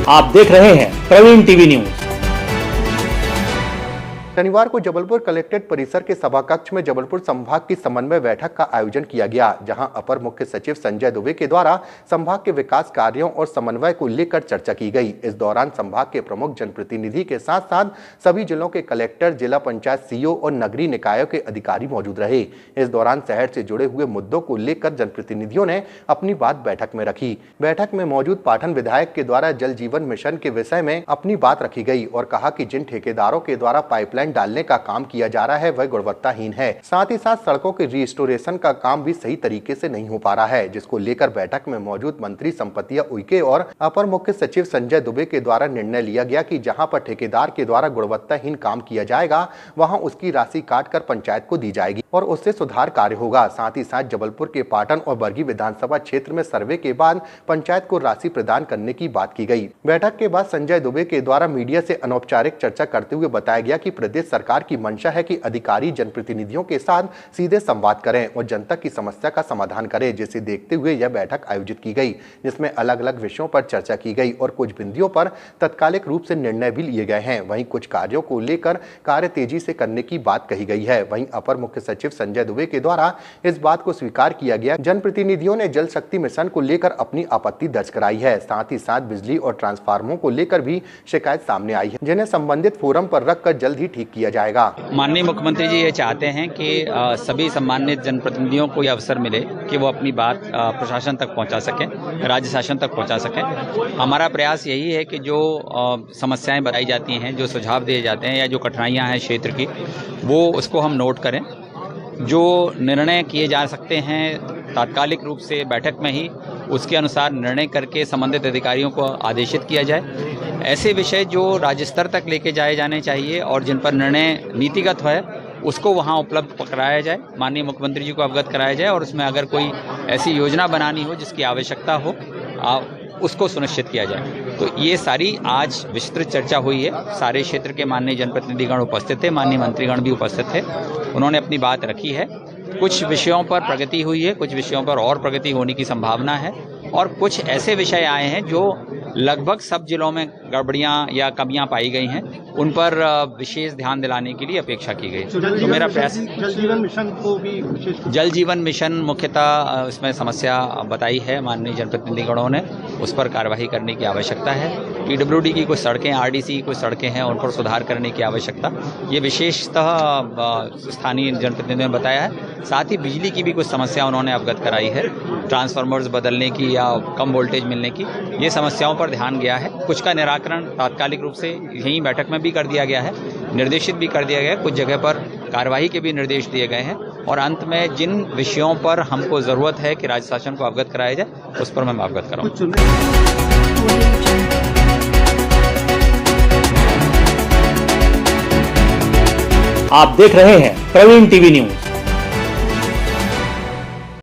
आप देख रहे हैं प्रवीण टीवी न्यूज। शनिवार को जबलपुर कलेक्ट्रेट परिसर के सभा कक्ष में जबलपुर संभाग की समन्वय बैठक का आयोजन किया गया, जहां अपर मुख्य सचिव संजय दुबे के द्वारा संभाग के विकास कार्यों और समन्वय को लेकर चर्चा की गई। इस दौरान संभाग के प्रमुख जनप्रतिनिधि के साथ साथ सभी जिलों के कलेक्टर, जिला पंचायत सीईओ और नगरीय निकायों के अधिकारी मौजूद रहे। इस दौरान शहर से जुड़े हुए मुद्दों को लेकर जनप्रतिनिधियों ने अपनी बात बैठक में रखी। बैठक में मौजूद पाटन विधायक के द्वारा जल जीवन मिशन के विषय में अपनी बात रखी गई और कहा कि जिन ठेकेदारों के द्वारा पाइपलाइन डालने का काम किया जा रहा है वह गुणवत्ताहीन है। साथ ही साथ सड़कों के रिस्टोरेशन का काम भी सही तरीके से नहीं हो पा रहा है, जिसको लेकर बैठक में मौजूद मंत्री संपतिया उइके और अपर मुख्य सचिव संजय दुबे के द्वारा निर्णय लिया गया कि जहां पर ठेकेदार के द्वारा गुणवत्ताहीन काम किया जाएगा वहां उसकी राशि काट कर पंचायत को दी जाएगी और उससे सुधार कार्य होगा। साथ ही साथ जबलपुर के पाटन और बरगी विधानसभा क्षेत्र में सर्वे के बाद पंचायत को राशि प्रदान करने की बात की गई। बैठक के बाद संजय दुबे के द्वारा मीडिया से अनौपचारिक चर्चा करते हुए बताया गया कि प्रदेश सरकार की मंशा है कि अधिकारी जनप्रतिनिधियों के साथ सीधे संवाद करें और जनता की समस्या का समाधान करें, जिसे देखते हुए यह बैठक आयोजित की गई, जिसमें अलग अलग विषयों पर चर्चा की गई और कुछ बिंदुओं पर तत्कालिक रूप से निर्णय भी लिए गए हैं। वहीं कुछ कार्यों को लेकर कार्य तेजी से करने की बात कही गई है। वहीं अपर मुख्य सचिव संजय दुबे के द्वारा इस बात को स्वीकार किया गया, जनप्रतिनिधियों ने जल शक्ति मिशन को लेकर अपनी आपत्ति दर्ज कराई है। साथ ही साथ बिजली और ट्रांसफार्मरों को लेकर भी शिकायत सामने आई है, जिन्हें संबंधित फोरम पर रखकर जल्द ही ठीक किया जाएगा। माननीय मुख्यमंत्री जी ये चाहते हैं कि सभी सम्मानित जनप्रतिनिधियों को यह अवसर मिले कि वो अपनी बात प्रशासन तक पहुंचा सकें, राज्य शासन तक पहुंचा सकें। हमारा प्रयास यही है कि जो समस्याएं बताई जाती हैं, जो सुझाव दिए जाते हैं या जो कठिनाइयां हैं क्षेत्र की, वो उसको हम नोट करें। जो निर्णय किए जा सकते हैं तात्कालिक रूप से बैठक में ही उसके अनुसार निर्णय करके संबंधित अधिकारियों को आदेशित किया जाए। ऐसे विषय जो राज्य स्तर तक लेके जाए जाने चाहिए और जिन पर निर्णय नीतिगत है उसको वहाँ उपलब्ध कराया जाए, माननीय मुख्यमंत्री जी को अवगत कराया जाए और उसमें अगर कोई ऐसी योजना बनानी हो जिसकी आवश्यकता हो उसको सुनिश्चित किया जाए। तो ये सारी आज विस्तृत चर्चा हुई है। सारे क्षेत्र के माननीय जनप्रतिनिधिगण उपस्थित थे, माननीय मंत्रीगण भी उपस्थित थे। उन्होंने अपनी बात रखी है। कुछ विषयों पर प्रगति हुई है, कुछ विषयों पर और प्रगति होने की संभावना है और कुछ ऐसे विषय आए हैं जो लगभग सब जिलों में गड़बड़ियां या कमियां पाई गई हैं, उन पर विशेष ध्यान दिलाने के लिए अपेक्षा की गई। तो मेरा प्रयास जल जीवन मिशन को भी जल जीवन मिशन मुख्यतः इसमें समस्या बताई है माननीय जनप्रतिनिधिगणों ने, उस पर कार्रवाई करने की आवश्यकता है। पीडब्ल्यूडी की कुछ सड़कें, आरडीसी की कुछ सड़कें हैं, उन पर सुधार करने की आवश्यकता, ये विशेषतः स्थानीय जनप्रतिनिधियों ने बताया है। साथ ही बिजली की भी कुछ समस्या उन्होंने अवगत कराई है, ट्रांसफार्मर्स बदलने की या कम वोल्टेज मिलने की, ये समस्याओं पर ध्यान गया है। कुछ का निराकरण तात्कालिक रूप से यहीं बैठक में भी कर दिया गया है, निर्देशित भी कर दिया गया है। कुछ जगह पर कार्रवाई के भी निर्देश दिए गए हैं और अंत में जिन विषयों पर हमको जरूरत है कि राज्य शासन को अवगत कराया जाए उस पर मैं अवगत कराऊं। आप देख रहे हैं प्रवीण टीवी न्यूज।